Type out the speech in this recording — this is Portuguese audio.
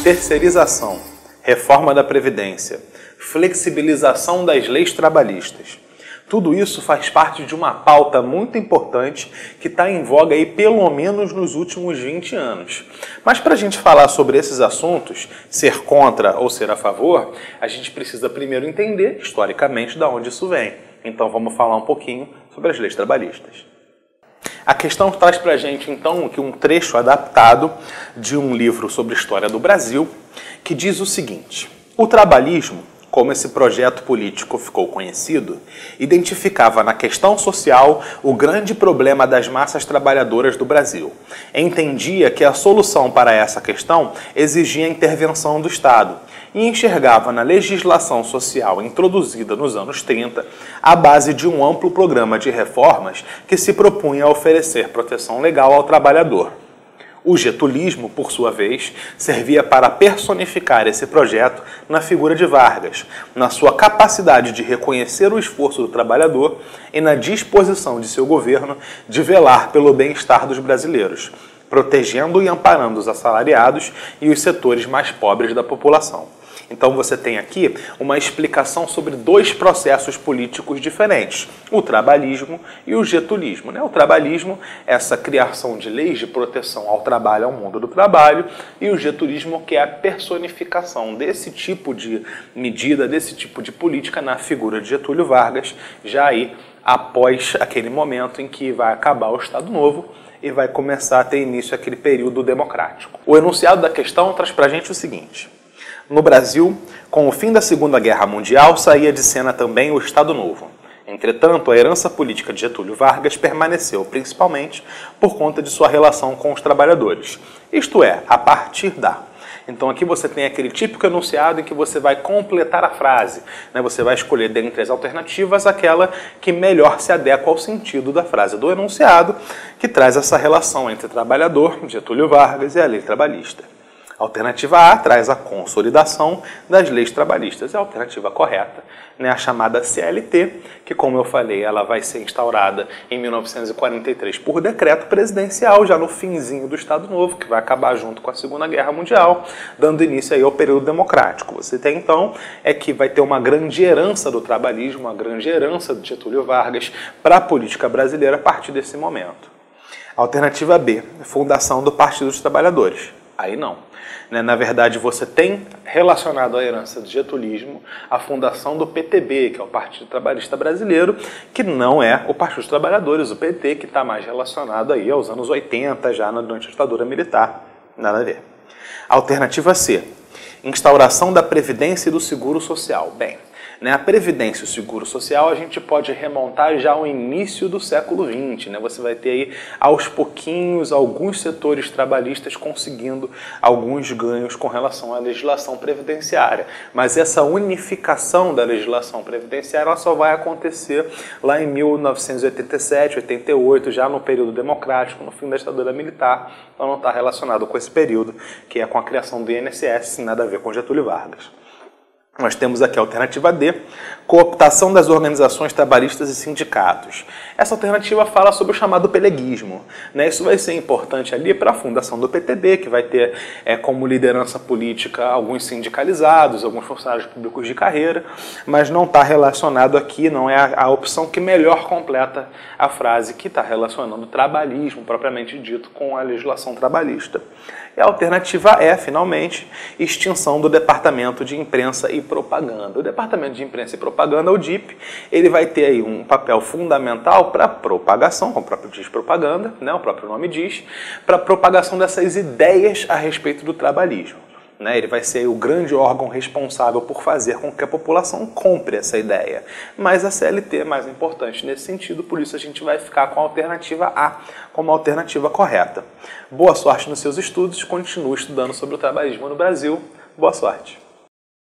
terceirização, reforma da Previdência, flexibilização das leis trabalhistas. Tudo isso faz parte de uma pauta muito importante que está em voga aí pelo menos nos últimos 20 anos. Mas para a gente falar sobre esses assuntos, ser contra ou ser a favor, a gente precisa primeiro entender historicamente de onde isso vem. Então vamos falar um pouquinho sobre as leis trabalhistas. A questão traz para a gente então aqui um trecho adaptado de um livro sobre história do Brasil que diz o seguinte: o trabalhismo, como esse projeto político ficou conhecido, identificava na questão social o grande problema das massas trabalhadoras do Brasil. Entendia que a solução para essa questão exigia a intervenção do Estado e enxergava na legislação social introduzida nos anos 30 a base de um amplo programa de reformas que se propunha a oferecer proteção legal ao trabalhador. O getulismo, por sua vez, servia para personificar esse projeto na figura de Vargas, na sua capacidade de reconhecer o esforço do trabalhador e na disposição de seu governo de velar pelo bem-estar dos brasileiros, protegendo e amparando os assalariados e os setores mais pobres da população. Então você tem aqui uma explicação sobre dois processos políticos diferentes, o trabalhismo e o getulismo. O trabalhismo é essa criação de leis de proteção ao trabalho, ao mundo do trabalho, e o getulismo que é a personificação desse tipo de medida, desse tipo de política na figura de Getúlio Vargas, já aí após aquele momento em que vai acabar o Estado Novo e vai começar a ter início aquele período democrático. O enunciado da questão traz para a gente o seguinte: no Brasil, com o fim da Segunda Guerra Mundial, saía de cena também o Estado Novo. Entretanto, a herança política de Getúlio Vargas permaneceu, principalmente por conta de sua relação com os trabalhadores, isto é, a partir da. Então aqui você tem aquele típico enunciado em que você vai completar a frase, Você vai escolher dentre as alternativas aquela que melhor se adequa ao sentido da frase do enunciado, que traz essa relação entre trabalhador, Getúlio Vargas, e a lei trabalhista. A alternativa A traz a consolidação das leis trabalhistas. É a alternativa correta, a chamada CLT, que, como eu falei, ela vai ser instaurada em 1943 por decreto presidencial, já no finzinho do Estado Novo, que vai acabar junto com a Segunda Guerra Mundial, dando início aí ao período democrático. Você tem, então, que vai ter uma grande herança do trabalhismo, uma grande herança de Getúlio Vargas para a política brasileira a partir desse momento. A alternativa B, fundação do Partido dos Trabalhadores. Aí não. Na verdade, você tem relacionado à herança do getulismo a fundação do PTB, que é o Partido Trabalhista Brasileiro, que não é o Partido dos Trabalhadores, o PT, que está mais relacionado aí aos anos 80, já durante a ditadura militar. Nada a ver. Alternativa C, instauração da Previdência e do Seguro Social. Bem, a Previdência e o Seguro Social a gente pode remontar já ao início do século XX. Você vai ter aí, aos pouquinhos, alguns setores trabalhistas conseguindo alguns ganhos com relação à legislação previdenciária. Mas essa unificação da legislação previdenciária ela só vai acontecer lá em 1987, 88, já no período democrático, no fim da ditadura militar. Então não está relacionado com esse período, que é com a criação do INSS, nada a ver com Getúlio Vargas. Nós temos aqui a alternativa D, cooptação das organizações trabalhistas e sindicatos. Essa alternativa fala sobre o chamado peleguismo. Isso vai ser importante ali para a fundação do PTB, que vai ter como liderança política alguns sindicalizados, alguns funcionários públicos de carreira, mas não está relacionado aqui, não é a opção que melhor completa a frase que está relacionando o trabalhismo, propriamente dito, com a legislação trabalhista. E a alternativa E, finalmente, extinção do Departamento de Imprensa e Propaganda. O Departamento de Imprensa e Propaganda, o DIP, ele vai ter aí um papel fundamental para a propagação, como o próprio diz propaganda, o próprio nome diz, para a propagação dessas ideias a respeito do trabalhismo. Ele vai ser o grande órgão responsável por fazer com que a população compre essa ideia. Mas a CLT é mais importante nesse sentido, por isso a gente vai ficar com a alternativa A como a alternativa correta. Boa sorte nos seus estudos, continue estudando sobre o trabalhismo no Brasil. Boa sorte!